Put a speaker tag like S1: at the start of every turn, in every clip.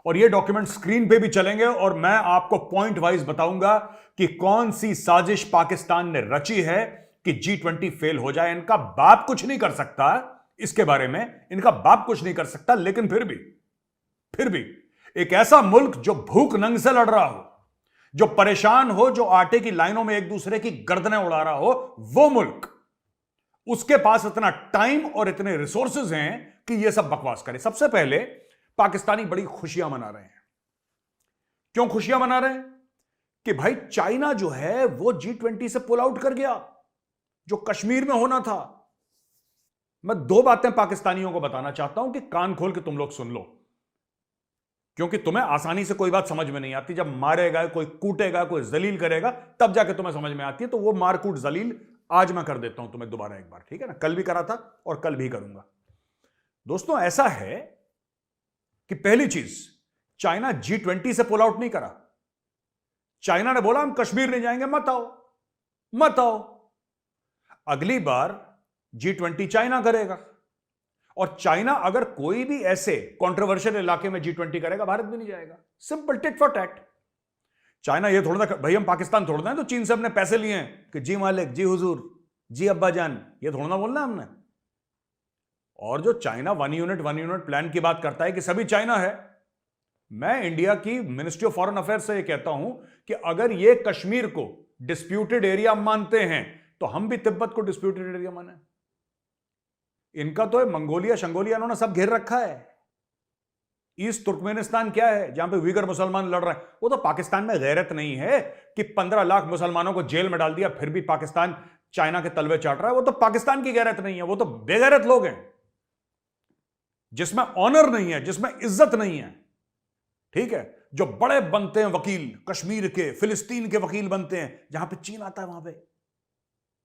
S1: और ये document screen पे भी चलेंगे और मैं आपको पॉइंट वाइज बताऊंगा कि कौन सी साजिश पाकिस्तान ने रची है कि G20 फेल हो जाए। इनका बाप कुछ नहीं कर सकता इसके बारे में, इनका बाप कुछ नहीं कर सकता, लेकिन फिर भी एक ऐसा मुल्क जो भूख नंग से लड़ रहा हो, जो परेशान हो, जो आटे की लाइनों में एक दूसरे की गर्दनें उड़ा रहा हो, वो मुल्क, उसके पास इतना टाइम और इतने रिसोर्सेज हैं कि यह सब बकवास करे। सबसे पहले पाकिस्तानी बड़ी खुशियां मना रहे हैं। क्यों खुशियां मना रहे हैं? कि भाई चाइना जो है वो G20 से पुल आउट कर गया, जो कश्मीर में होना था। मैं दो बातें पाकिस्तानियों को बताना चाहता हूं कि कान खोल के तुम लोग सुन लो, क्योंकि तुम्हें आसानी से कोई बात समझ में नहीं आती। जब मारेगा, कोई कूटेगा, कोई जलील करेगा, तब जाके तुम्हें समझ में आती है। तो वो मारकूट जलील आज मैं कर देता हूं तुम्हें दोबारा एक बार, ठीक है ना? कल भी करा था और कल भी करूंगा। दोस्तों, ऐसा है कि पहली चीज, चाइना G20 से पुल आउट नहीं करा। चाइना ने बोला हम कश्मीर नहीं जाएंगे, मत आओ। अगली बार G20 चाइना करेगा, और चाइना अगर कोई भी ऐसे कंट्रोवर्शियल इलाके में G20 करेगा, भारत भी नहीं जाएगा। Simple, tit for tat. China ये थोड़ा ना, भाई हम पाकिस्तान थोड़ा ना तो चीन से हमने पैसे लिए हैं कि जी मालिक, जी हुजूर, जी अब्बा जान, ये थोड़ा ना बोलना हमने। और जो चाइना वन यूनिट प्लान की बात करता है कि सभी चाइना है, मैं इंडिया की मिनिस्ट्री ऑफ फॉरेन अफेयर्स से ये कहता हूं कि अगर ये कश्मीर को डिस्प्यूटेड एरिया मानते हैं तो हम भी तिब्बत को डिस्प्यूटेड एरिया माने। इनका तो मंगोलिया शंगोलिया इन्होंने सब घेर रखा है। ईस्ट तुर्कमेनिस्तान क्या है, जहां पे वीगर मुसलमान लड़ रहे हैं? वो तो पाकिस्तान में गैरत नहीं है कि 15 लाख मुसलमानों को जेल में डाल दिया, फिर भी पाकिस्तान चाइना के तलवे चाट रहा है। वो तो पाकिस्तान की गैरत नहीं है, वो तो बेगैरत लोग हैं, जिसमें ऑनर नहीं है, जिसमें इज्जत नहीं है, ठीक है? जो बड़े बनते हैं वकील, कश्मीर के, फिलिस्तीन के वकील बनते हैं, जहां पे चीन आता है वहां पे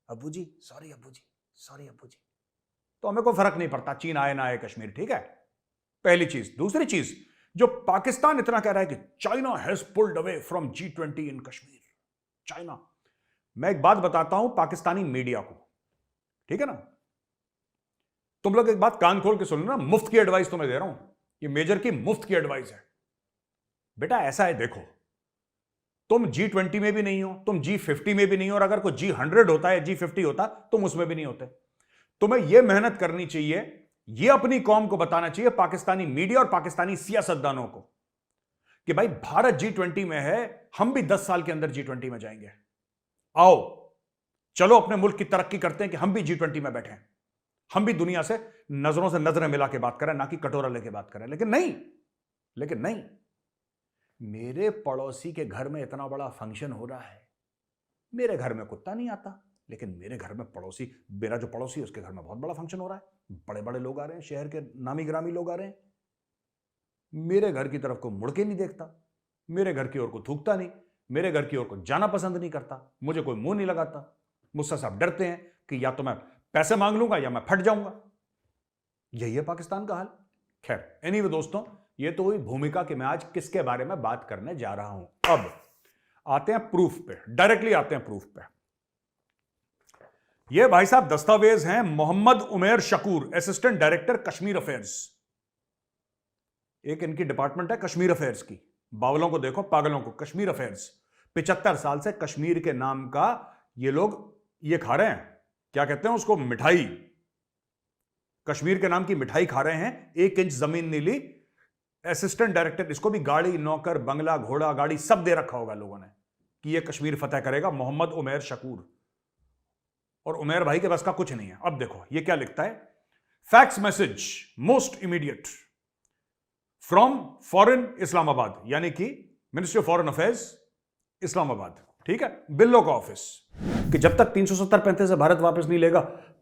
S1: अब्बू जी, सॉरी अब्बू जी, तो हमें कोई फर्क नहीं पड़ता चीन आए ना आए कश्मीर, ठीक है? पहली चीज। दूसरी चीज, जो पाकिस्तान इतना कह रहा है कि China has pulled away from G20 in Kashmir, China. मैं एक बात बताता हूं पाकिस्तानी मीडिया को, ठीक है ना? तुम लोग एक बात कान खोल के सुन लो ना, मुफ्त की एडवाइस तुम्हें दे रहा हूं, ये मेजर की मुफ्त की एडवाइस है। बेटा ऐसा है, देखो, तुम G20 में भी नहीं हो, तुम G50 में भी नहीं हो, और अगर कोई G100 होता है, G50 होता, तुम उसमें भी नहीं होते। तुम्हें यह मेहनत करनी चाहिए, यह अपनी कौम को बताना चाहिए, पाकिस्तानी मीडिया और पाकिस्तानी सियासतदानों को, कि भाई भारत G20 में है, हम भी 10 साल के अंदर G20 में जाएंगे। आओ चलो अपने मुल्क की तरक्की करते हैं कि हम भी G20 में बैठे, हम भी दुनिया से नजरों से नजरें मिला के बात करें, ना कि कटोरा लेके बात करें। लेकिन नहीं, मेरे पड़ोसी के घर में इतना बड़ा फंक्शन हो रहा है, मेरे घर में कुत्ता नहीं आता, लेकिन मेरे घर में पड़ोसी, मेरा जो पड़ोसी है उसके घर में बहुत बड़ा फंक्शन हो रहा है, बड़े बड़े लोग आ रहे हैं, शहर के नामी गिरामी लोग आ रहे हैं। मेरे घर की तरफ को मुड़ के नहीं देखता, मेरे घर की ओर को थूकता नहीं, मेरे घर की ओर को जाना पसंद नहीं करता, मुझे कोई मुंह नहीं लगाता। मुझसे सब डरते हैं कि या तो मैं पैसे मांग लूंगा या मैं फट जाऊंगा। यही है पाकिस्तान का हाल। खैर, एनीवे दोस्तों, ये तो हुई भूमिका कि मैं आज किसके बारे में बात करने जा रहा हूं। अब आते हैं प्रूफ पे, डायरेक्टली आते हैं प्रूफ पे। ये भाई साहब दस्तावेज हैं Mohammad Umer Shakoor, assistant director Kashmir affairs. एक इनकी डिपार्टमेंट है कश्मीर अफेयर्स की। बावलों को देखो, पागलों को, कश्मीर अफेयर्स। 75 साल से कश्मीर के नाम का ये लोग ये खा रहे हैं, क्या कहते हैं उसको, मिठाई। कश्मीर के नाम की मिठाई खा रहे हैं। 1 इंच जमीन नहीं ली। असिस्टेंट डायरेक्टर, इसको भी गाड़ी, नौकर, बंगला, घोड़ा गाड़ी सब दे रखा होगा लोगों ने कि ये कश्मीर फतेह करेगा, मोहम्मद उमेर शकूर। और उमेर भाई के बस का कुछ नहीं है। अब देखो ये क्या लिखता है, fax message most immediate from foreign Islamabad, यानी कि ministry of foreign affairs Islamabad, ठीक है, बिल्लो का ऑफिस, कि जब तक 370-35 से भारत वापस नहीं लेगा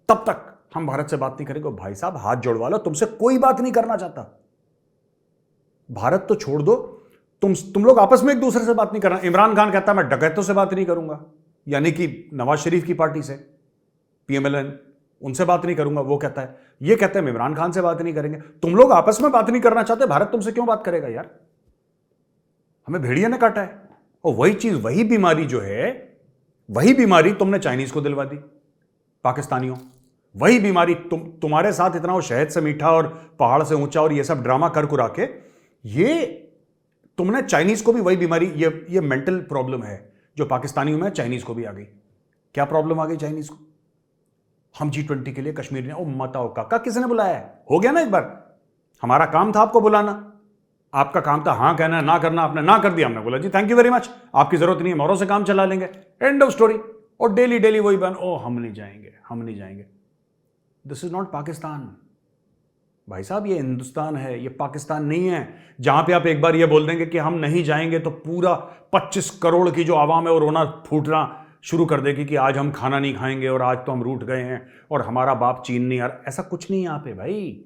S1: तब तक हम भारत से बात नहीं करेंगे। भाई साहब हाथ जोड़वा लो, तुमसे कोई बात नहीं करना चाहता। भारत तो छोड़ दो, तुम लोग आपस में एक दूसरे से बात नहीं करना। इमरान खान कहता है मैं डकैतों से बात नहीं करूंगा, यानी कि नवाज शरीफ की पार्टी से, PMLN, उनसे बात नहीं करूंगा। वो कहता है, ये कहते हैं इमरान खान से बात नहीं करेंगे। तुम लोग आपस में बात नहीं करना चाहते, भारत तुमसे क्यों बात करेगा यार? हमें भेड़िया ने काटा है। और वही चीज, वही बीमारी जो है, वही बीमारी तुमने चाइनीज को दिलवा दी, पाकिस्तानियों। वही बीमारी तुम्हारे साथ इतना वो शहद से मीठा और पहाड़ से ऊंचा और ये सब ड्रामा कर कुरा के, ये तुमने चाइनीज को भी वही बीमारी, ये मेंटल प्रॉब्लम है जो पाकिस्तानियों में चाइनीज को भी आ गई। क्या प्रॉब्लम आ गई चाइनीज को? हम G20 के लिए कश्मीर ने, ओ मताओ काका किसने बुलाया है? हो गया ना एक बार। हमारा काम था आपको बुलाना, आपका काम था हाँ कहना ना करना, आपने ना कर दिया, हमने बोला जी थैंक यू वेरी मच, आपकी जरूरत नहीं है, मोरों से काम चला लेंगे, एंड ऑफ स्टोरी। और डेली डेली वही बन, ओ हम नहीं जाएंगे, हम नहीं जाएंगे। दिस इज नॉट पाकिस्तान भाई साहब, ये हिंदुस्तान है, ये पाकिस्तान नहीं है जहां पे आप एक बार ये बोल देंगे कि हम नहीं जाएंगे तो पूरा 25 करोड़ की जो आवाम है वो रोना फूटना शुरू कर देगी कि आज हम खाना नहीं खाएंगे और आज तो हम रूठ गए हैं और हमारा बाप चीन नहीं आ रहा। ऐसा कुछ नहीं है यहाँ पे भाई,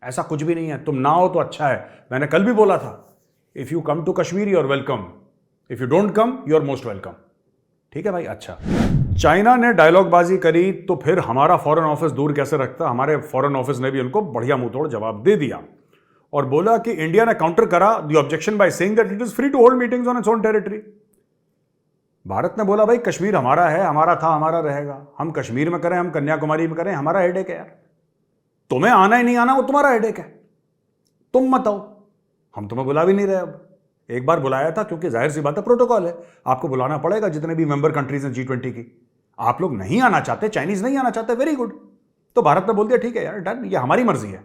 S1: ऐसा कुछ भी नहीं है। तुम ना हो तो अच्छा है। मैंने कल भी बोला था, if you come to Kashmir you are welcome, if you don't come you are most welcome. ठीक है भाई। अच्छा, चाइना ने डायलॉगबाजी करी तो फिर हमारा फॉरेन ऑफिस दूर कैसे रखता? हमारे फॉरेन ऑफिस ने भी उनको बढ़िया मुंह तोड़ जवाब दे दिया और बोला कि इंडिया ने काउंटर करा the objection by saying that it is free to hold meetings on its own territory. Bharat ने बोला भाई कश्मीर हमारा है, हमारा था, हमारा रहेगा, हम कश्मीर में करें, हम कन्याकुमारी में करें, हमारा हेडेक है यार। तुम्हें आना ही नहीं आना वो तुम्हारा हेडेक है, तुम मत आओ, हम तुम्हें बुला भी नहीं रहे। अब एक बार बुलाया था क्योंकि जाहिर सी बात है प्रोटोकॉल है, आपको बुलाना पड़ेगा जितने भी मेंबर कंट्रीज हैं G20 की। आप लोग नहीं आना चाहते, चाइनीज नहीं आना चाहते, वेरी गुड। तो भारत ने बोल दिया ठीक है यार डन, ये हमारी मर्जी है।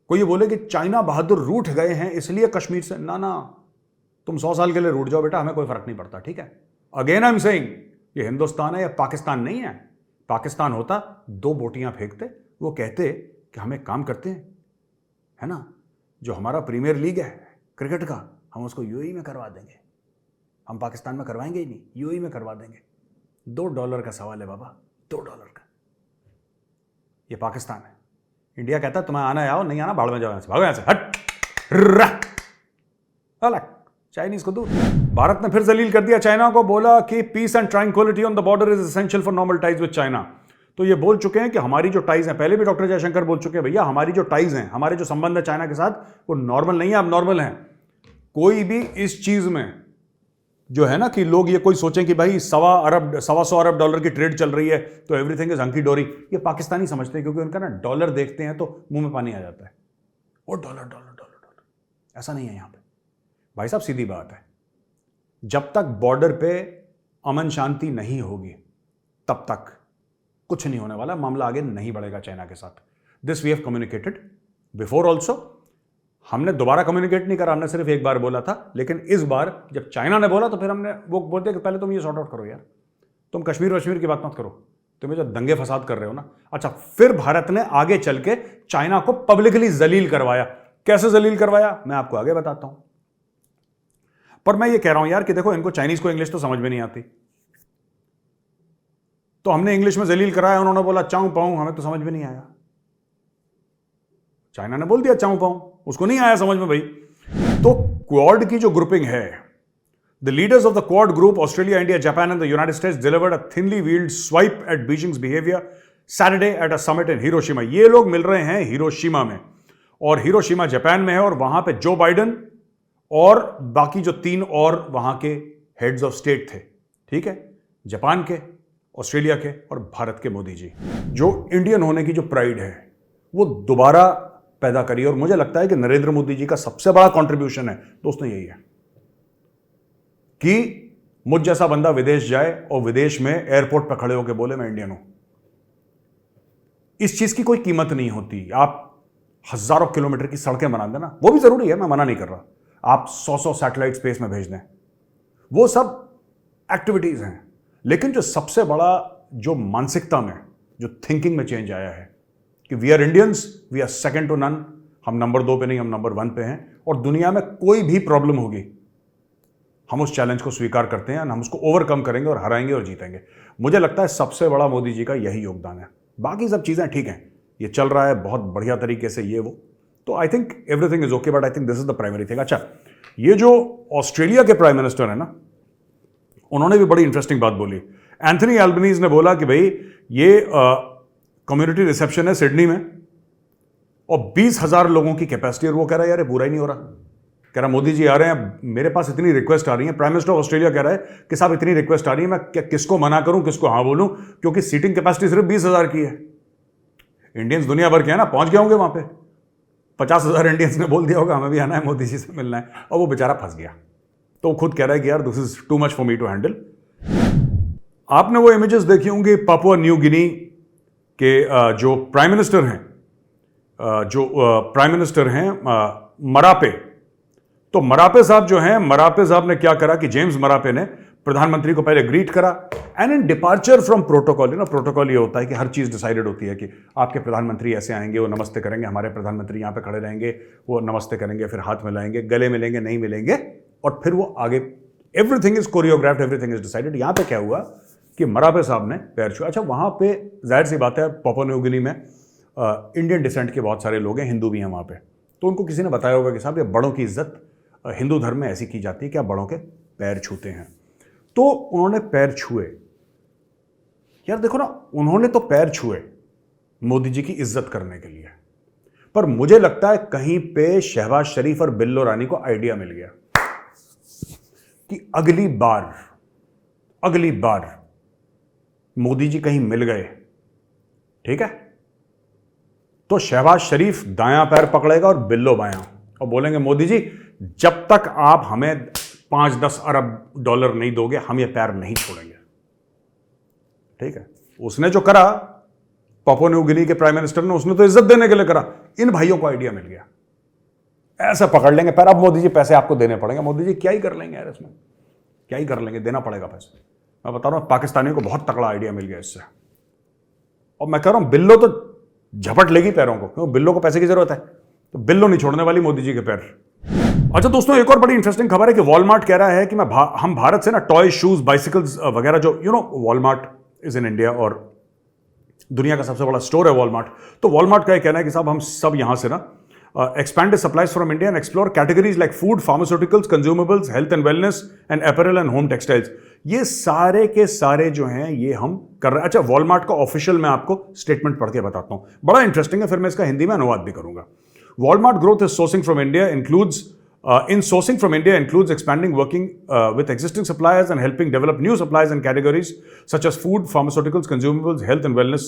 S1: कोई ये बोले कि चाइना बहादुर रूठ गए हैं इसलिए कश्मीर से, ना ना, तुम 100 साल के लिए रूठ जाओ बेटा, हमें कोई फर्क नहीं पड़ता। ठीक है। अगेन आई एम सेइंग, ये हिंदुस्तान है या पाकिस्तान नहीं है। पाकिस्तान होता 2 बोटियां फेंकते, वो कहते कि हम एक काम करते हैं, है ना, जो हमारा प्रीमियर लीग है क्रिकेट का, हम उसको यूएई में करवा देंगे। हम पाकिस्तान में करवाएंगे ही नहीं, यूएई में करवा देंगे। $2 का सवाल है बाबा, $2 का। ये पाकिस्तान है। इंडिया कहता है तुम्हें आना है आओ, नहीं आना भाड़ में जाओ, यहां से भागो, यहां से हट, अलग। चाइनीज को दूर। भारत ने फिर जलील कर दिया चाइना को, बोला कि peace and tranquillity on the border is essential for normal ties with China. तो ये बोल चुके हैं कि हमारी जो टाइज हैं, पहले भी डॉक्टर जयशंकर बोल चुके हैं भैया हमारी जो टाइज हैं, हमारे जो संबंध है चाइना के साथ वो नॉर्मल नहीं है, अब नॉर्मल है। कोई भी इस चीज में जो है ना कि लोग ये कोई सोचें कि भाई $125 अरब की ट्रेड चल रही है तो एवरीथिंग इज हंकी डोरी, ये पाकिस्तानी समझते हैं क्योंकि उनका ना डॉलर देखते हैं तो मुंह में पानी आ जाता है। वो डॉलर डॉलर डॉलर डॉलर, ऐसा नहीं है यहां पे भाई साहब। सीधी बात है, जब तक बॉर्डर पे अमन शांति नहीं होगी तब तक कुछ नहीं होने वाला, मामला आगे नहीं बढ़ेगा चाइना के साथ। This we have communicated before also. हमने दोबारा कम्युनिकेट नहीं करा, हमने सिर्फ एक बार बोला था, लेकिन इस बार जब चाइना ने बोला तो फिर हमने वो बोलते कि पहले तुम ये सॉर्ट आउट करो यार, तुम कश्मीर वश्मीर की बात मत करो, तुम जो दंगे फसाद कर रहे हो ना। अच्छा, फिर भारत ने आगे चल के चाइना को पब्लिकली जलील करवाया। कैसे जलील करवाया मैं आपको आगे बताता हूं, पर मैं ये कह रहा हूं यार कि देखो इनको चाइनीज को इंग्लिश तो समझ में नहीं आती, तो हमने इंग्लिश में जलील कराया, उन्होंने बोला चाऊ पाऊं, हमें तो समझ में नहीं आया। चाइना ने बोल दिया चाऊ पाऊं, उसको नहीं आया समझ में भाई। तो क्वाड की जो ग्रुपिंग है, the leaders of the Quad group Australia, India, Japan and the United States delivered a thinly veiled swipe at Beijing's behaviour Saturday at a summit in Hiroshima. ये लोग मिल रहे हैं हिरोशिमा में, और हिरोशिमा जापान में है, और वहां पे जो बाइडेन और बाकी जो 3 और वहां के हेड्स ऑफ स्टेट थे, ठीक है, जापान के, ऑस्ट्रेलिया के और भारत के मोदी जी, जो इंडियन होने की जो प्राइड है वो दोबारा पैदा करी। और मुझे लगता है कि नरेंद्र मोदी जी का सबसे बड़ा कंट्रीब्यूशन है दोस्तों यही है कि मुझ जैसा बंदा विदेश जाए और विदेश में एयरपोर्ट पर खड़े होकर बोले मैं इंडियन हूं। इस चीज की कोई कीमत नहीं होती। आप हजारों किलोमीटर की सड़कें बना देना, वो भी जरूरी है, मैं मना नहीं कर रहा। आप 100 सैटेलाइट स्पेस में भेज दें, वो सब एक्टिविटीज हैं। लेकिन जो सबसे बड़ा जो मानसिकता में, जो थिंकिंग में चेंज आया है कि we are Indians, we are second to none, हम नंबर 2 पे नहीं, हम नंबर 1 पे हैं, और दुनिया में कोई भी प्रॉब्लम होगी हम उस चैलेंज को स्वीकार करते हैं, हम उसको ओवरकम करेंगे और हराएंगे और जीतेंगे। मुझे लगता है सबसे बड़ा मोदी जी का यही योगदान है। बाकी सब चीजें ठीक हैं, ये चल रहा है बहुत बढ़िया तरीके से, ये वो, तो I think everything is okay, but I think this is the primary thing. अच्छा, ये जो ऑस्ट्रेलिया के प्राइम मिनिस्टर है ना, उन्होंने भी बड़ी इंटरेस्टिंग बात बोली। एंथनी एल्बनीज ने बोला कि भाई ये कम्युनिटी रिसेप्शन है सिडनी में और 20,000 लोगों की कैपेसिटी, और वो कह रहा है यार पूरा ही नहीं हो रहा। कह रहा मोदी जी आ रहे हैं, मेरे पास इतनी रिक्वेस्ट आ रही है, प्राइम मिनिस्टर ऑफ ऑस्ट्रेलिया कह रहा है कि साहब इतनी रिक्वेस्ट आ रही है, मैं किसको मना करूं, किसको हाँ बोलूं, क्योंकि सीटिंग कैपेसिटी सिर्फ 20,000 की है। इंडियंस दुनिया भर के हैं ना, पहुंच गए होंगे वहां पे, 50,000 इंडियंस ने बोल दिया होगा हमें भी आना है, मोदी जी से मिलना है, और वो बेचारा फंस गया। तो वो खुद कह रहा है कि यार this is too much for me to handle. आपने वो इमेजेस देखी होंगी पापुआ न्यू गिनी के जो प्राइम मिनिस्टर हैं मरापे। तो मरापे साहब जो हैं, मरापे साहब ने क्या करा कि जेम्स मरापे ने प्रधानमंत्री को पहले ग्रीट करा, and in departure from protocol, protocol ये होता है कि हर चीज डिसाइडेड होती है कि आपके प्रधानमंत्री ऐसे आएंगे, वो नमस्ते करेंगे, हमारे प्रधानमंत्री यहां पे खड़े रहेंगे, वो नमस्ते करेंगे, फिर हाथ मिलाएंगे, गले मिलेंगे, नहीं मिलेंगे, और फिर वो आगे, everything is choreographed, everything is decided. यहां पे क्या हुआ कि मरापे साहब ने पैर छुआ। अच्छा, वहां पे जाहिर सी बात है पापुआ न्यू गिनी में इंडियन डिसेंट के बहुत सारे लोग हैं, हिंदू भी हैं वहां पे, तो उनको किसी ने बताया होगा कि साहब ये बड़ों की इज्जत हिंदू धर्म में ऐसी की जाती है कि आप बड़ों के पैर छूते हैं। तो उन्होंने पैर छुए। यार देखो ना, उन्होंने तो पैर छुए मोदी जी की इज्जत करने के लिए, पर मुझे लगता है कहीं पे शहबाज शरीफ और बिल्लो रानी को आइडिया मिल गया कि अगली बार मोदी जी कहीं मिल गए, ठीक है, तो शहबाज शरीफ दायां पैर पकड़ेगा और बिल्लो बायां, और बोलेंगे मोदी जी जब तक आप हमें 5-10 अरब डॉलर नहीं दोगे हम ये पैर नहीं छोड़ेंगे। ठीक है, उसने जो करा पापुआ न्यू गिनी के प्राइम मिनिस्टर ने, उसने तो इज्जत देने के लिए करा। इन भाइयों को आइडिया मिल गया, ऐसे पकड़ लेंगे पैर, अब मोदी जी पैसे आपको देने पड़ेंगे। मोदी जी क्या ही कर लेंगे यार, इसमें क्या ही कर लेंगे, देना पड़ेगा पैसे। मैं बता रहा हूं पाकिस्तानियों को बहुत तगड़ा आइडिया मिल गया इससे, और मैं कह रहा हूं बिल्लो तो झपट लेगी पैरों को, क्यों, बिल्लो को पैसे की जरूरत है, तो बिल्लो नहीं छोड़ने वाली मोदी जी के पैर। अच्छा दोस्तों, एक और बड़ी इंटरेस्टिंग खबर है कि वॉलमार्ट कह रहा है कि हम भारत से ना टॉय, शूज, बाइसिकल्स वगैरह, जो वॉलमार्ट इज इन इंडिया और दुनिया का सबसे बड़ा स्टोर है वॉलमार्ट, तो वॉलमार्ट का ये कहना है कि साहब हम सब यहां से ना expand supplies from India and explore categories like food, pharmaceuticals, consumables, health and wellness and apparel and home textiles। ये सारे के सारे जो हैं ये हम कर रहे हैं। अच्छा, वॉलमार्ट का ऑफिशियल मैं आपको स्टेटमेंट पढ़ के बताता हूं, बड़ा इंटरेस्टिंग है, फिर मैं इसका हिंदी में अनुवाद भी करूंगा। Walmart growth is sourcing from India includes expanding working with existing suppliers and helping develop new supplies and categories such as food, pharmaceuticals, consumables, health and wellness,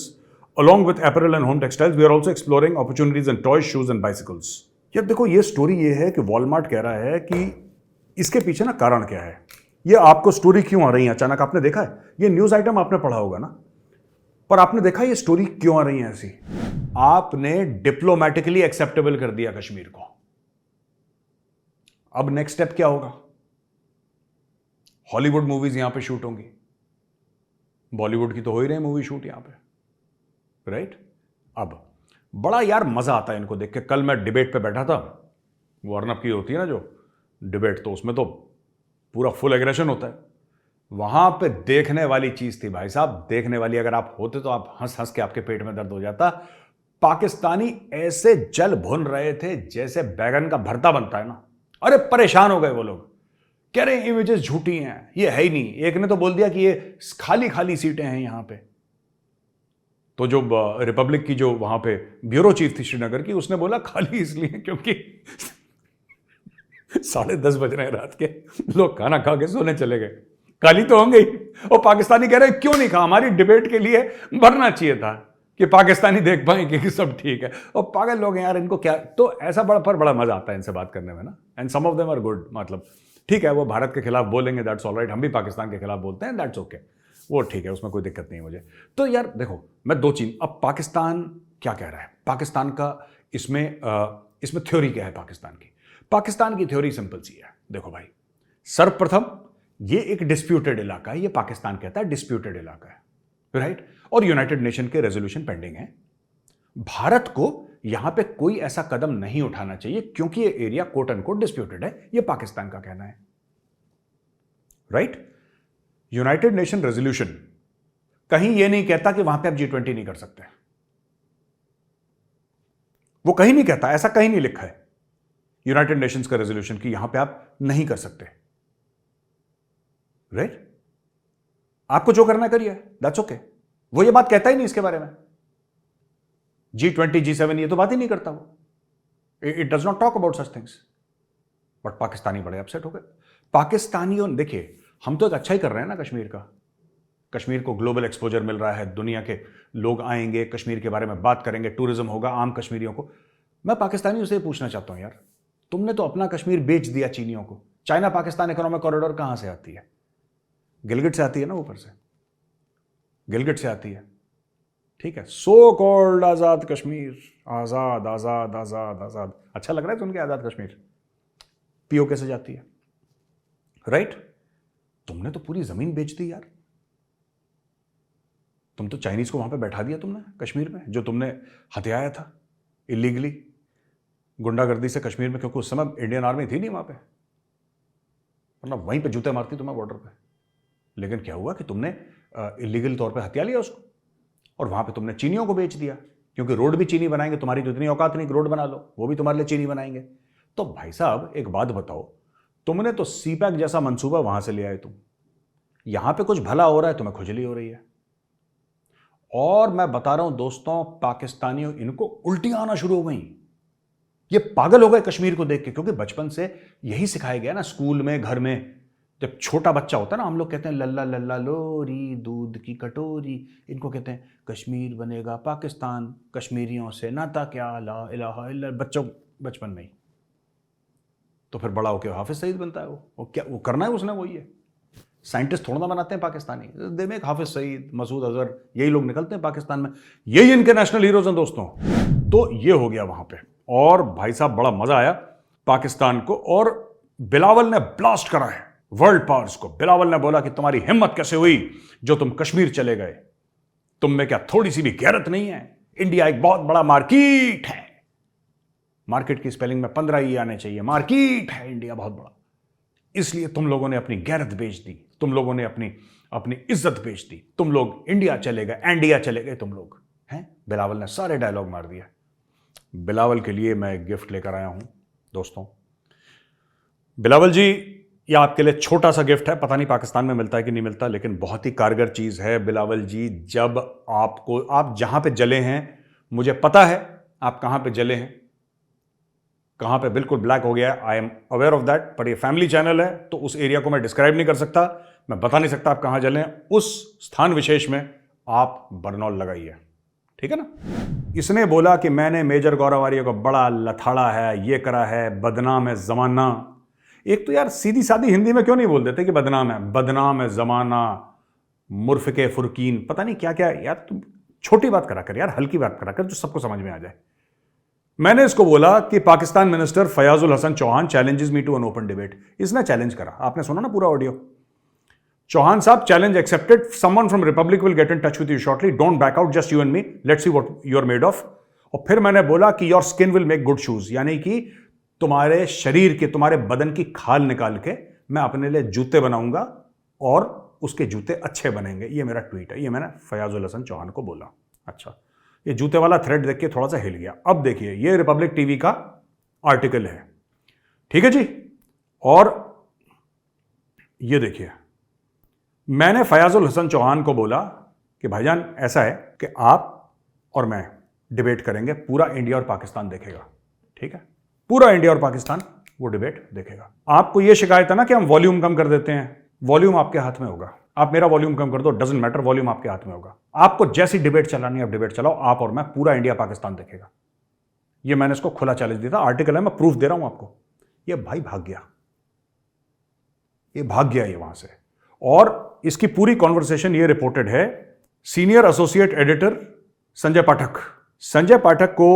S1: along with apparel and home textiles. We are also exploring opportunities in toys, shoes and bicycles। यार देखो, ये story ये है कि Walmart कह रहा है कि इसके पीछे ना कारण क्या है, ये आपको स्टोरी क्यों आ रही है अचानक, आपने देखा है, ये न्यूज आइटम आपने पढ़ा होगा ना, पर आपने देखा ये स्टोरी क्यों आ रही है ऐसी? आपने डिप्लोमेटिकली एक्सेप्टेबल कर दिया कश्मीर को। अब नेक्स्ट स्टेप क्या होगा? हॉलीवुड मूवीज यहां पे शूट होंगी, बॉलीवुड की तो हो ही रही मूवी शूट यहां पे, राइट? अब बड़ा यार मजा आता है इनको देख के। कल मैं डिबेट पे बैठा था, वो अर्नब की होती है ना जो डिबेट, तो उसमें तो पूरा फुल एग्रेशन होता है। वहां पे देखने वाली चीज थी भाई साहब, देखने वाली। अगर आप होते तो आप हंस हंस के आपके पेट में दर्द हो जाता। पाकिस्तानी ऐसे जल भुन रहे थे जैसे बैगन का भरता बनता है ना। अरे परेशान हो गए वो लोग, कह रहे इमेजेस झूठी हैं, ये है ही नहीं। एक ने तो बोल दिया कि ये खाली खाली सीटें हैं यहां पे। तो जो रिपब्लिक की जो वहां पे ब्यूरो चीफ थी श्रीनगर की, उसने बोला खाली इसलिए क्योंकि 10:30 बज रहे हैं रात के, लोग खाना खा के सोने चले गए, खाली तो होंगे ही। और पाकिस्तानी कह रहे क्यों नहीं खा, हमारी डिबेट के लिए भरना चाहिए था कि पाकिस्तानी देख पाएंगे कि सब ठीक है। और पागल लोग हैं यार, इनको क्या। तो ऐसा बड़ा मजा आता है इनसे बात करने में ना। And some of them are good, मतलब ठीक है, वो भारत के खिलाफ बोलेंगे, दैट्स ऑल राइट। हम भी पाकिस्तान के खिलाफ बोलते हैं, दैट्स ओके, वो ठीक है, उसमें कोई दिक्कत नहीं है मुझे। तो यार देखो, मैं दो चीज, अब पाकिस्तान क्या कह रहा है, पाकिस्तान का इसमें थ्योरी क्या है पाकिस्तान की थ्योरी सिंपल सी है। देखो भाई, सर्वप्रथम ये एक डिस्प्यूटेड इलाका है, ये पाकिस्तान कहता है डिस्प्यूटेड इलाका है, राइट? और यूनाइटेड नेशन के रेजोल्यूशन पेंडिंग है। भारत को यहां पे कोई ऐसा कदम नहीं उठाना चाहिए क्योंकि ये area quote and quote disputed है, ये पाकिस्तान का कहना है, राइट? यूनाइटेड नेशन रेजोल्यूशन कहीं यह नहीं कहता कि वहां पे आप G20 नहीं कर सकते, वो कहीं नहीं कहता, ऐसा कहीं नहीं लिखा है यूनाइटेड नेशंस का रेजोल्यूशन कि यहां पे आप नहीं कर सकते, राइट? आपको जो करना करिए, दैट्स ओके। वो ये बात कहता ही नहीं इसके बारे में। G20, G7 ये तो बात ही नहीं करता वो, it does not talk about such things. But Pakistani बड़े अपसेट हो गए। पाकिस्तानियों, देखिए हम तो एक अच्छा ही कर रहे हैं ना कश्मीर का, कश्मीर को ग्लोबल एक्सपोजर मिल रहा है, दुनिया के लोग आएंगे, कश्मीर के बारे में बात करेंगे, टूरिज्म होगा आम कश्मीरियों को। मैं पाकिस्तानियों से पूछना चाहता हूं यार, तुमने तो अपना कश्मीर बेच दिया चीनियों को। चाइना पाकिस्तान इकोनॉमिक कॉरिडोर कहां से आती है? गिलगिट से आती है ना, ऊपर से गिलगिट से आती है। ठीक है, सो कॉल्ड आजाद कश्मीर, आजाद आजाद आजाद आजाद, अच्छा लग रहा है सुन के आजाद कश्मीर। पीओके से जाती है, राइट? तुमने तो पूरी जमीन बेच दी यार। तुम तो चाइनीज को वहां पे बैठा दिया तुमने कश्मीर में, जो तुमने हथियाया था इलीगली गुंडागर्दी से कश्मीर में, क्योंकि उस समय इंडियन आर्मी थी नहीं वहां पे, वरना वहीं पे जूते मारती तुम्हें बॉर्डर पे। लेकिन क्या हुआ कि तुमने इलीगल तौर पे हत्या लिया उसको, और वहां पे तुमने चीनियों को बेच दिया, क्योंकि रोड भी चीनी बनाएंगे, तुम्हारी तो इतनी औकात नहीं कि रोड बना लो, वो भी तुम्हारे लिए चीनी बनाएंगे। तो भाई साहब एक बात बताओ, तुमने तो सीपैक जैसा मंसूबा वहां से ले आए, तुम यहां पे कुछ भला हो रहा है, तुम्हें खुजली हो रही है। और मैं बता रहा हूं दोस्तों, पाकिस्तानियों इनको उल्टियां आना शुरू हो गई, ये पागल हो गए कश्मीर को देख के, क्योंकि बचपन से यही सिखाया गया ना, स्कूल में, घर में। जब छोटा बच्चा होता है ना, हम लोग कहते हैं लल्ला लल्ला लोरी दूध की कटोरी, इनको कहते हैं कश्मीर बनेगा पाकिस्तान, कश्मीरियों से नाता क्या, ला इलाहा इल्ला, बच्चों बचपन में ही। तो फिर बड़ा होकर हाफिज सईद बनता है वो क्या वो करना है उसने, वही है। साइंटिस्ट थोड़ा ना बनाते हैं पाकिस्तानी, दे मेक हाफिज सईद, मसूद अजहर, यही लोग निकलते हैं पाकिस्तान में, यही इनके नेशनल हीरोज हैं दोस्तों। तो ये हो गया वहां पे, और भाई साहब बड़ा मजा आया पाकिस्तान को, और बिलावल ने ब्लास्ट करा है वर्ल्ड पावर्स को। बिलावल ने बोला कि तुम्हारी हिम्मत कैसे हुई जो तुम कश्मीर चले गए, तुम में क्या थोड़ी सी भी गैरत नहीं है? इंडिया एक बहुत बड़ा मार्केट है, मार्केट की स्पेलिंग में 15 ही आने चाहिए, मार्केट है इंडिया बहुत बड़ा, इसलिए तुम लोगों ने अपनी गैरत बेच दी, तुम लोगों ने अपनी अपनी इज्जत बेच दी, तुम लोग इंडिया चले गए, इंडिया चले गए तुम लोग हैं। बिलावल ने सारे डायलॉग मार दिया। बिलावल के लिए मैं एक गिफ्ट लेकर आया हूं दोस्तों। बिलावल जी, ये आपके लिए छोटा सा गिफ्ट है, पता नहीं पाकिस्तान में मिलता है कि नहीं मिलता, लेकिन बहुत ही कारगर चीज है। बिलावल जी, जब आप जहां पे जले हैं, मुझे पता है आप कहां पे जले हैं, कहां पे बिल्कुल ब्लैक हो गया है, I am aware of that, पर ये फैमिली चैनल है तो उस एरिया को मैं डिस्क्राइब नहीं कर सकता, मैं बता नहीं सकता आप कहां जले हैं। उस स्थान विशेष में आप बरनौल लगाइए, ठीक है ना। इसने बोला कि मैंने मेजर गौरव आर्य को बड़ा लथाड़ा है, ये करा है, बदनाम है जमाना। एक तो यार सीधी सादी हिंदी में क्यों नहीं बोल देते कि बदनाम है जमाना, मुर्फिके फुरकीन, पता नहीं क्या क्या। यार तुम छोटी बात करा कर यार, हल्की बात करा कर जो सबको समझ में आ जाए। मैंने इसको बोला कि Pakistan minister Fayyazul Hassan Chohan challenges me to an open debate. इसने चैलेंज करा, आपने सुना ना पूरा ऑडियो। चौहान साहब, challenge accepted, someone from Republic will get in touch with you shortly, don't back out, just you and me, let's see what you are made of. और फिर मैंने बोला कि your skin will make good shoes, यानी कि तुम्हारे शरीर के, तुम्हारे बदन की खाल निकाल के मैं अपने लिए जूते बनाऊंगा और उसके जूते अच्छे बनेंगे। ये मेरा ट्वीट है, ये मैंने फयाजुल हसन चौहान को बोला। अच्छा, ये जूते वाला थ्रेड देख के थोड़ा सा हिल गया। अब देखिए, ये रिपब्लिक टीवी का आर्टिकल है, ठीक है जी। और ये देखिए, मैंने फयाजुल हसन चौहान को बोला कि भाईजान ऐसा है कि आप और मैं डिबेट करेंगे, पूरा इंडिया और पाकिस्तान देखेगा, ठीक है, पूरा इंडिया और पाकिस्तान वो डिबेट देखेगा। आपको ये शिकायत है ना कि हम वॉल्यूम कम कर देते हैं, वॉल्यूम आपके हाथ में होगा, आप मेरा वॉल्यूम कम कर दो, डजंट मैटर, वॉल्यूम आपके हाथ में होगा। आपको जैसी डिबेट चलानी है आप डिबेट चलाओ, आप और मैं, पूरा इंडिया पाकिस्तान देखेगा। ये मैंने इसको खुला चैलेंज दिया था, आर्टिकल है, मैं प्रूफ दे रहा हूं आपको। ये भाई भाग गया, ये भाग गया ये वहां से। और इसकी पूरी कॉन्वर्सेशन ये रिपोर्टेड है senior associate editor Sanjay Pathak. Sanjay Pathak को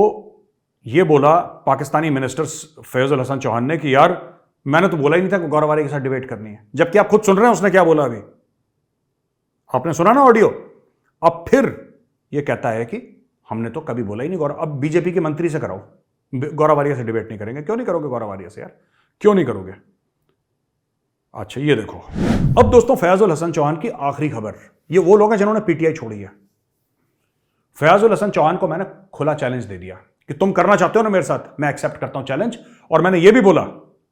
S1: ये बोला पाकिस्तानी मिनिस्टर फैजुल हसन चौहान ने कि यार मैंने तो बोला ही नहीं था कि गौरव आर्य के साथ डिबेट करनी है, जबकि आप खुद सुन रहे हैं उसने क्या बोला अभी, आपने सुना ना ऑडियो। अब फिर ये कहता है कि हमने तो कभी बोला ही नहीं गौरव, अब बीजेपी के मंत्री से कराओ, गौरव आर्य से डिबेट नहीं करेंगे। क्यों नहीं करोगे गौरव आर्य से यार, क्यों नहीं करोगे? अच्छा ये देखो, अब दोस्तों फयाजुल हसन चौहान की आखिरी खबर। ये वो लोग हैं जिन्होंने पीटीआई छोड़ी है। फयाजुल हसन चौहान को मैंने खुला चैलेंज दे दिया कि तुम करना चाहते हो ना मेरे साथ, मैं एक्सेप्ट करता हूं चैलेंज। और मैंने ये भी बोला,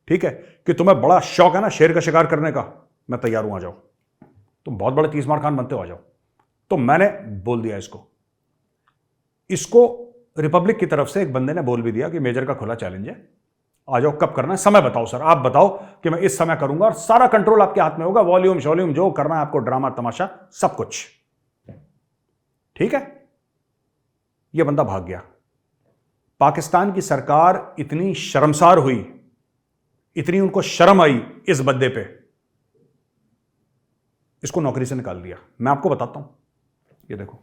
S1: ठीक है, कि तुम्हें बड़ा शौक है ना शेर का शिकार करने का, मैं तैयार हूं, आ जाओ, तुम बहुत बड़े तीसमार खान बनते हो, आ जाओ। तो मैंने बोल दिया इसको रिपब्लिक की तरफ से एक बंदे ने बोल भी दिया कि मेजर का खुला चैलेंज है, आ जाओ, कब करना है, समय बताओ सर, आप बताओ कि मैं इस समय करूंगा, और सारा कंट्रोल आपके हाथ में होगा, वॉल्यूम शॉल्यूम जो करना है आपको, ड्रामा तमाशा सब कुछ, ठीक है। यह बंदा भाग गया। पाकिस्तान की सरकार इतनी शर्मसार हुई, इतनी उनको शर्म आई इस बद्दे पे, इसको नौकरी से निकाल दिया। मैं आपको बताता हूं, ये देखो,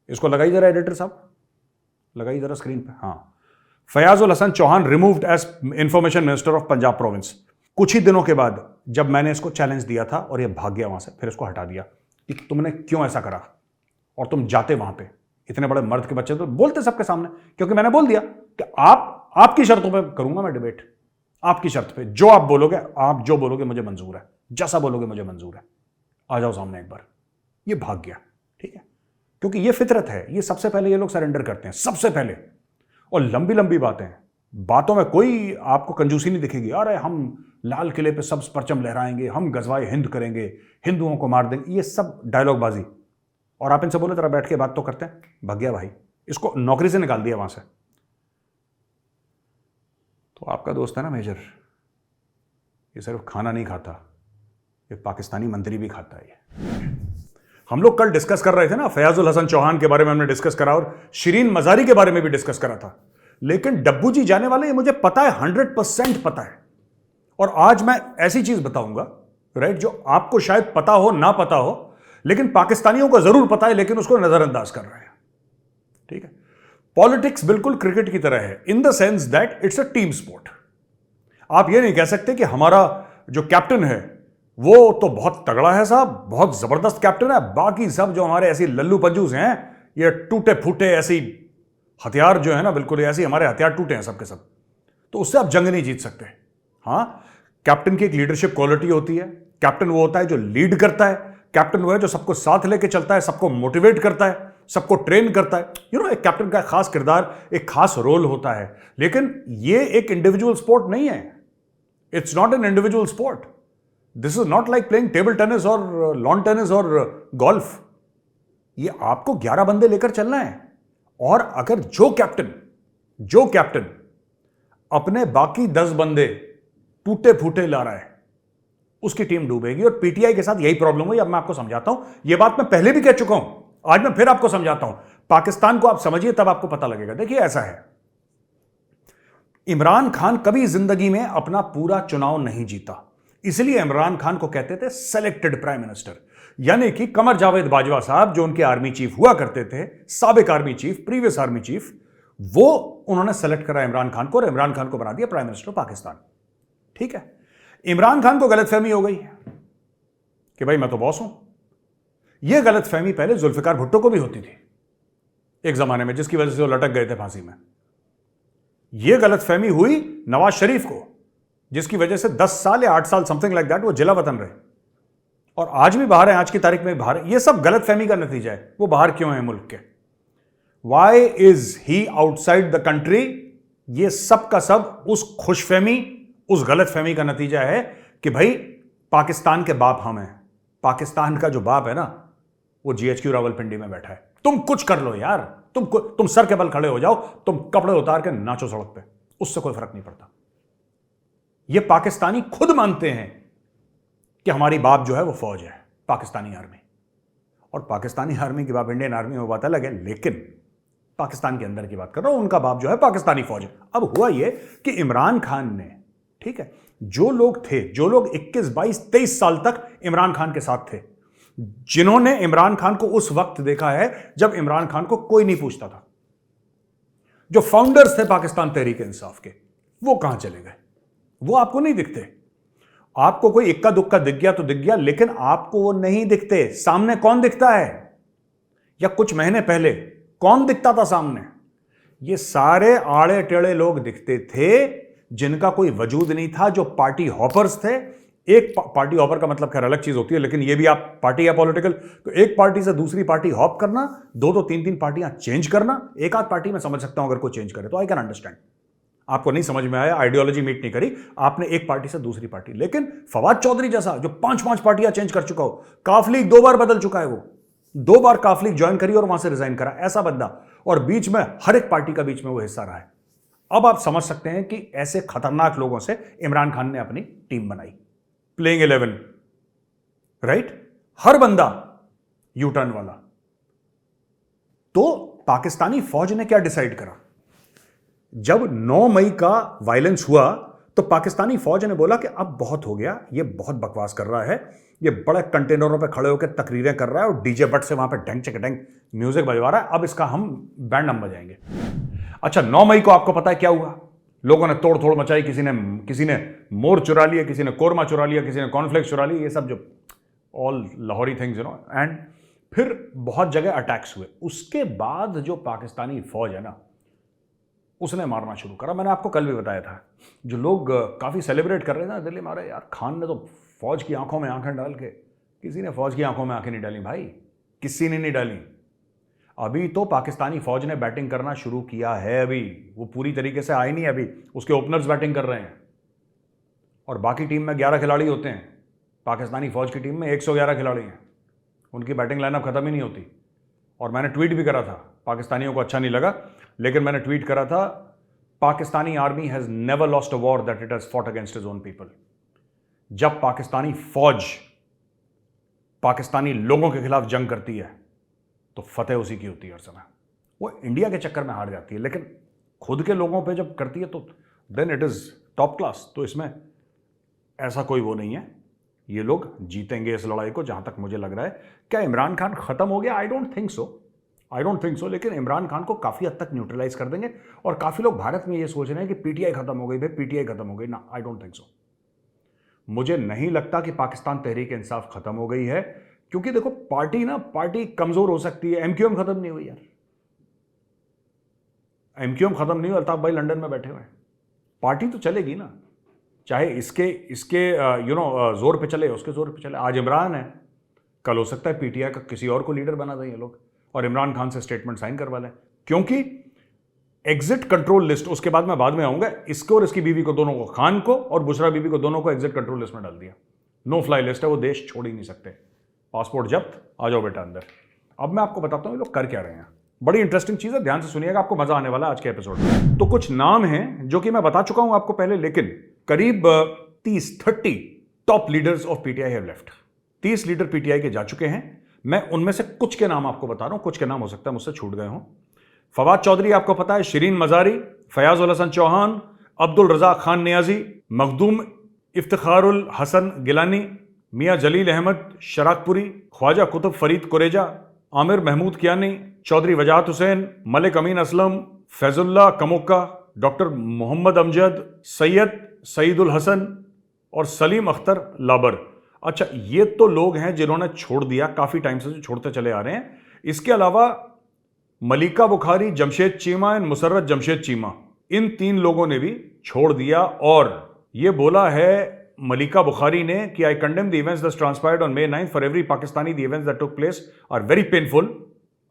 S1: इसको लगाई जरा एडिटर साहब, लगाई जरा स्क्रीन पे। हां, Fayyazul Hassan Chohan removed as information minister of Punjab province. कुछ ही दिनों के बाद जब मैंने इसको चैलेंज दिया था और ये भाग गया वहां से, फिर इसको हटा दिया कि तुमने क्यों ऐसा करा, और तुम जाते वहां पे, इतने बड़े मर्द के बच्चे तो बोलते सबके सामने, क्योंकि मैंने बोल दिया कि आपकी शर्तों पे करूंगा मैं डिबेट, आपकी शर्त पे, जो आप बोलोगे, आप जो बोलोगे मुझे मंजूर है, जैसा बोलोगे मुझे मंजूर है, आ जाओ सामने एक बार। ये भाग गया, ठीक है, क्योंकि ये फितरत है, ये सबसे पहले ये लोग सरेंडर करते हैं, सबसे पहले। और लंबी लंबी बातें, बातों में कोई आपको कंजूसी नहीं दिखेगी। अरे हम लाल किले पे सब परचम लहराएंगे, हम गजवाए हिंद करेंगे, हिंदुओं को मार देंगे, ये सब डायलॉग बाजी। और आप इनसे बोले जरा बैठ के बात तो करते हैं, भाग गया भाई, इसको नौकरी से निकाल दिया वहां से। तो आपका दोस्त है ना मेजर, ये सिर्फ खाना नहीं खाता, ये पाकिस्तानी मंत्री भी खाता है। हम लोग कल डिस्कस कर रहे थे ना, फयाजुल हसन चौहान के बारे में हमने डिस्कस करा, और शिरीन मजारी के बारे में भी डिस्कस करा था। लेकिन डब्बू जी जाने वाले, ये मुझे पता है, 100% पता है। और आज मैं ऐसी चीज बताऊंगा, राइट, जो आपको शायद पता हो ना पता हो, लेकिन पाकिस्तानियों को जरूर पता है, लेकिन उसको नजरअंदाज कर रहे हैं, ठीक है। पॉलिटिक्स बिल्कुल क्रिकेट की तरह है, in the sense that it's a team sport. आप ये नहीं कह सकते कि हमारा जो कैप्टन है वो तो बहुत तगड़ा है साहब, बहुत जबरदस्त कैप्टन है, बाकी सब जो हमारे ऐसी लल्लू पंजूस हैं, ये टूटे फूटे ऐसी हथियार जो है ना, बिल्कुल ऐसे हमारे हथियार टूटे हैं सबके सब, तो उससे आप जंग नहीं जीत सकते। हाँ, कैप्टन की एक लीडरशिप क्वालिटी होती है, कैप्टन वो होता है जो लीड करता है, कैप्टन वो है जो सबको साथ लेके चलता है, सबको मोटिवेट करता है, सबको ट्रेन करता है। एक कैप्टन का खास किरदार, एक खास रोल होता है। लेकिन ये एक इंडिविजुअल स्पोर्ट नहीं है, it's not an individual sport. This is not like playing table tennis और लॉन टेनिस और गोल्फ। ये आपको 11 बंदे लेकर चलना है, और अगर जो कैप्टन अपने बाकी 10 बंदे टूटे फूटे ला रहा है, उसकी टीम डूबेगी। और पीटीआई के साथ यही प्रॉब्लम हुई। अब मैं आपको समझाता हूं, यह बात मैं पहले भी कह चुका हूं, आज मैं फिर आपको समझाता हूं। पाकिस्तान को आप समझिए, तब आपको पता लगेगा। देखिए, ऐसा है, इमरान खान कभी जिंदगी में अपना पूरा चुनाव नहीं जीता, इसलिए इमरान खान को कहते थे सेलेक्टेड प्राइम मिनिस्टर। यानी कि कमर जावेद बाजवा साहब, जो उनके आर्मी चीफ हुआ करते थे, साबिक army chief, previous army chief, वो उन्होंने सेलेक्ट करा इमरान खान को, और इमरान खान को बना दिया प्राइम मिनिस्टर ऑफ पाकिस्तान। ठीक है, इमरान खान को गलतफहमी हो गई कि भाई मैं तो बॉस हूं। यह गलतफहमी पहले जुल्फिकार भुट्टो को भी होती थी एक जमाने में, जिसकी वजह से वो लटक गए थे फांसी में। यह गलतफहमी हुई नवाज शरीफ को, जिसकी वजह से 10 साल या 8 साल समथिंग लाइक दैट वो जिला वतन रहे, और आज भी बाहर है, आज की तारीख में बाहर है। यह सब गलतफहमी का नतीजा है। वो बाहर क्यों है मुल्क के? Why is he outside the country? यह सब का सब उस खुशफहमी, उस गलतफहमी का नतीजा है कि भाई पाकिस्तान के बाप हम हैं। पाकिस्तान का जो बाप है ना, वो जीएचक्यू रावलपिंडी में बैठा है। तुम कुछ कर लो यार, तुम सर के बल खड़े हो जाओ, तुम कपड़े उतार के नाचो सड़क पे, उससे कोई फर्क नहीं पड़ता। ये पाकिस्तानी खुद मानते हैं कि हमारी बाप जो है वो फौज है, पाकिस्तानी आर्मी। और पाकिस्तानी आर्मी की बाप इंडियन आर्मी में बात अलग है, लेकिन पाकिस्तान के अंदर की बात कर रहा हूं, उनका बाप जो है पाकिस्तानी फौज है। अब हुआ ये कि इमरान खान ने, ठीक है, जो लोग थे, जो लोग 21, 22, 23 साल तक इमरान खान के साथ थे, जिन्होंने इमरान खान को उस वक्त देखा है जब इमरान खान को कोई नहीं पूछता था, जो फाउंडर्स थे पाकिस्तान तहरीक इंसाफ के, वो कहां चले गए? वो आपको नहीं दिखते। आपको कोई इक्का दुक्का दिख गया तो दिख गया, लेकिन आपको वो नहीं दिखते। सामने कौन दिखता है? या कुछ महीने पहले कौन दिखता था सामने? ये सारे आड़े टेढ़े लोग दिखते थे, जिनका कोई वजूद नहीं था, जो पार्टी हॉपर्स थे। एक पार्टी हॉपर का मतलब खैर अलग चीज होती है, लेकिन ये भी आप पार्टी या पॉलिटिकल, तो एक पार्टी से दूसरी पार्टी हॉप करना, 2-2, 3-3 पार्टियां चेंज करना। एक आध पार्टी में समझ सकता हूं अगर कोई चेंज करे तो, आई कैन अंडरस्टैंड। आपको नहीं समझ में आया, आइडियोलॉजी मीट नहीं करी आपने एक पार्टी से दूसरी पार्टी। लेकिन फवाद चौधरी जैसा, जो 5-5 पार्टियां चेंज कर चुका हो, काफलीग 2 बार बदल चुका है, वो 2 बार काफलीग ज्वाइन करी और वहां से रिजाइन करा, ऐसा बंदा, और बीच में हर एक पार्टी का बीच में वो हिस्सा रहा है। अब आप समझ सकते हैं कि ऐसे खतरनाक लोगों से इमरान खान ने अपनी टीम बनाई, प्लेइंग 11, राइट, हर बंदा यू टर्न वाला। तो पाकिस्तानी फौज ने क्या डिसाइड करा? जब 9 मई का वायलेंस हुआ तो पाकिस्तानी फौज ने बोला कि अब बहुत हो गया, ये बहुत बकवास कर रहा है, ये बड़े कंटेनरों पे खड़े होकर तकरीरें कर रहा है और डीजे बट से वहां पे ढंग चक ढंग म्यूजिक बजवा रहा है, अब इसका हम बैंड हम बजाएंगे। अच्छा, 9 मई को आपको पता है क्या हुआ? लोगों ने तोड़ फोड़ मचाई, किसी ने मोर चुरा लिया, किसी ने कोरमा चुरा लिया, किसी ने कॉर्नफ्लेक्स चुरा लिया, ये सब जो ऑल लाहौरी थिंग्स एंड फिर बहुत जगह अटैक्स हुए। उसके बाद जो पाकिस्तानी फौज है ना, उसने मारना शुरू करा। मैंने आपको कल भी बताया था, जो लोग काफ़ी सेलिब्रेट कर रहे थे ना दिल्ली में, अरे यार खान ने तो फौज की आंखों में आंखें डाल के, किसी ने फौज की आंखों में आंखें नहीं डाली भाई, किसी ने नहीं डाली। अभी तो पाकिस्तानी फौज ने बैटिंग करना शुरू किया है, अभी वो पूरी तरीके से आए नहीं, अभी उसके ओपनर्स बैटिंग कर रहे हैं और बाकी टीम में 11 खिलाड़ी होते हैं। पाकिस्तानी फौज की टीम में 111 खिलाड़ी हैं, उनकी बैटिंग लाइनअप खत्म ही नहीं होती। और मैंने ट्वीट भी करा था, पाकिस्तानियों को अच्छा नहीं लगा, लेकिन मैंने ट्वीट करा था, Pakistani army has never lost a war that it has fought against his own people. जब पाकिस्तानी फौज पाकिस्तानी लोगों के खिलाफ जंग करती है तो फतेह उसी की होती है हर समय। वो इंडिया के चक्कर में हार जाती है, लेकिन खुद के लोगों पे जब करती है तो then it is top class. तो इसमें ऐसा कोई वो नहीं है, ये लोग जीतेंगे इस लड़ाई को, जहां तक मुझे लग रहा है। क्या इमरान खान खत्म हो गया? आई डोंट थिंक सो, लेकिन इमरान खान को काफी हद तक न्यूट्रलाइज कर देंगे। और काफी लोग भारत में ये सोच रहे हैं कि पीटीआई खत्म हो गई, भाई पीटीआई खत्म हो गई ना, आई डोंट थिंक सो। मुझे नहीं लगता कि पाकिस्तान तहरीक इंसाफ खत्म हो गई है, क्योंकि देखो पार्टी कमजोर हो सकती है। एमक्यूएम खत्म नहीं हुई यार, एमक्यूएम खत्म नहीं हुई। अल्ताफ भाई लंदन में बैठे हुए हैं, पार्टी तो चलेगी ना, चाहे इसके जोर पे चले, उसके जोर पे चले। आज इमरान है, कल हो सकता है पीटीआई का किसी और को लीडर बना दें ये लोग और इमरान खान से स्टेटमेंट साइन करवा लें, क्योंकि एग्जिट कंट्रोल लिस्ट, उसके बाद मैं बाद में आऊंगा, इसको और इसकी बीवी को, दोनों को, खान को और बुशरा बीबी को, दोनों को एग्जिट कंट्रोल लिस्ट में डाल दिया। नो फ्लाई लिस्ट है, वो देश छोड़ ही नहीं सकते। पासपोर्ट जब्त, आ जाओ बेटा अंदर। अब मैं आपको बताता हूं ये लोग कर क्या रहे हैं। बड़ी इंटरेस्टिंग चीज है, ध्यान से सुनिएगा, आपको मजा आने वाला है आज के एपिसोड में। तो कुछ नाम हैं जो कि मैं बता चुका हूं आपको पहले, लेकिन करीब 30 top leaders of PTI have left. 30 leader PTI के जा चुके हैं। मैं उनमें से कुछ के नाम आपको बता रहा हूं, कुछ के नाम हो सकता है मुझसे छूट गए हों। फवाद चौधरी आपको पता है, शिरीन मजारी, फयाज उल हसन चौहान, अब्दुल रज़ाक खान नियाजी, मखदूम इफ्तिखारुल हसन गिलानी, मियां जलील अहमद शराकपुरी, ख्वाजा कुतुब फरीद कुरेजा, आमिर महमूद कियानी, चौधरी वजाहत हुसैन, मलिक अमीन असलम, फैजुल्ला कमुक्का, डॉक्टर मोहम्मद अमजद, सैयद सईदुल हसन और सलीम अख्तर लाबर। अच्छा, ये तो लोग हैं जिन्होंने छोड़ दिया, काफी टाइम से जो छोड़ते चले आ रहे हैं। इसके अलावा मलिका बुखारी, जमशेद चीमा एंड मुसर्रत जमशेद चीमा, इन 3 लोगों ने भी छोड़ दिया। और ये बोला है मलिका बुखारी ने कि I condemn the events that transpired on May 9th for every Pakistani the events that took place are very painful,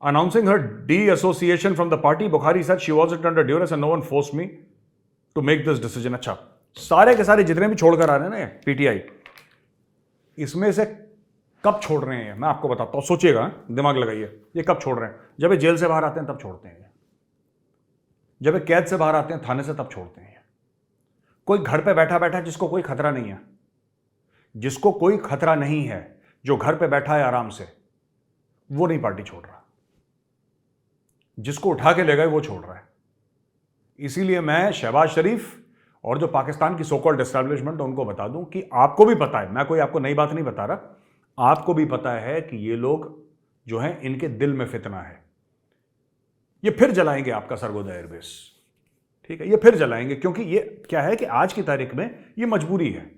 S1: announcing her de-association from the party. Bukhari said she wasn't under duress and no one forced me to make this decision. अच्छा, सारे के सारे जितने भी छोड़कर आ रहे हैं ना पीटीआई, इसमें से कब छोड़ रहे हैं मैं आपको बताता हूं, सोचिएगा, दिमाग लगाइए, ये कब छोड़ रहे हैं? जब ये जेल से बाहर आते हैं तब छोड़ते हैं, जब ये कैद से बाहर आते हैं थाने से तब छोड़ते हैं। कोई घर पे बैठा बैठा जिसको कोई खतरा नहीं है, जिसको कोई खतरा नहीं है, जो घर पे बैठा है आराम से, वो नहीं पार्टी छोड़ रहा। जिसको उठा के ले गए वो छोड़ रहा है। इसीलिए मैं शहबाज शरीफ और जो पाकिस्तान की सो कॉल्ड एस्टैब्लिशमेंट है उनको बता दूं कि आपको भी पता है, मैं कोई आपको नई बात नहीं बता रहा, आपको भी पता है कि ये लोग जो हैं इनके दिल में फितना है। ये फिर जलाएंगे आपका सरगोदा एयरबेस, ठीक है, ये फिर जलाएंगे, क्योंकि ये क्या है कि आज की तारीख में ये मजबूरी है।